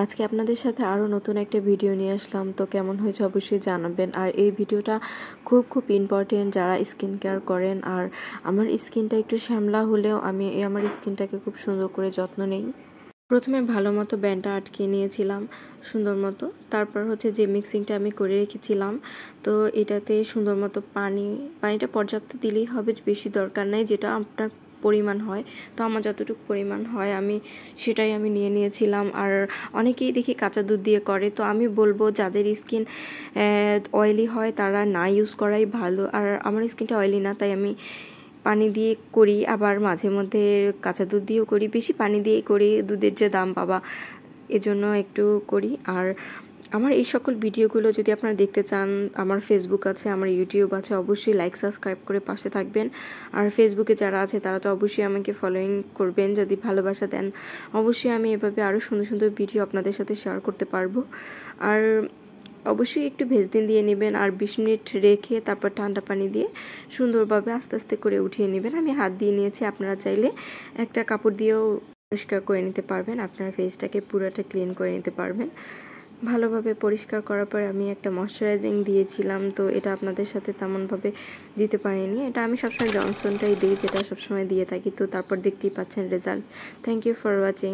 আজকে আপনাদের সাথে আরও নতুন একটা ভিডিও নিয়ে আসলাম। তো কেমন হয়েছে অবশ্যই জানাবেন। আর এই ভিডিওটা খুব ইম্পর্টেন্ট যারা স্কিন কেয়ার করেন। আর আমার স্কিনটা একটু শ্যামলা হলেও আমি আমার স্কিনটাকে খুব সুন্দর করে যত্ন নেই। প্রথমে ভালো মতো ব্যান্ডটা আটকে নিয়েছিলাম সুন্দর মতো। তারপর হচ্ছে যে মিক্সিংটা আমি করে রেখেছিলাম, তো এটাতে সুন্দর মতো পানিটা পর্যাপ্ত দিলেই হবে, বেশি দরকার নাই, যেটা আপনার পরিমাণ হয়। তো আমার যতটুকু পরিমাণ হয় সেটাই আমি নিয়ে নিয়েছিলাম। আর অনেকেই দেখি কাঁচা দুধ দিয়ে করে, তো আমি বলবো যাদের স্কিন অয়েলি হয় তারা না ইউজ করাই ভালো। আর আমার স্কিনটা অয়েলি না, তাই আমি পানি দিয়ে করি, আবার মাঝে মধ্যে কাঁচা দুধ দিয়েও করি। বেশি পানি দিয়েই করি, দুধের যে দাম বাবা, এজন্য একটু করি। আর আমার এই সকল ভিডিওগুলো যদি আপনারা দেখতে চান, আমার ফেসবুক আছে, আমার ইউটিউব আছে, অবশ্যই লাইক সাবস্ক্রাইব করে পাশে থাকবেন। আর ফেসবুকে যারা আছে তারা তো অবশ্যই আমাকে ফলোইং করবেন, যদি ভালোবাসা দেন অবশ্যই আমি এভাবে আরও সুন্দর ভিডিও আপনাদের সাথে শেয়ার করতে পারবো। আর অবশ্যই একটু ভেজদিন দিয়ে নেবেন, আর 20 মিনিট রেখে তারপর ঠান্ডা পানি দিয়ে সুন্দরভাবে আস্তে আস্তে করে উঠিয়ে নেবেন। আমি হাত দিয়ে নিয়েছি, আপনারা চাইলে একটা কাপড় দিয়েও পরিষ্কার করে নিতে পারবেন, আপনার ফেসটাকে পুরোটা ক্লিন করে নিতে পারবেন। ভালোভাবে পরিষ্কার করার পর আমি একটা ময়শ্চারাইজিং দিয়েছিলাম, তো এটা আপনাদের সাথে তেমনভাবে দিতে পারিনি। এটা আমি সবসময় জনসনটাই দিই, যেটা সবসময় দিয়ে থাকি। তো তারপর দেখতেই পাচ্ছেন result. Thank you for watching.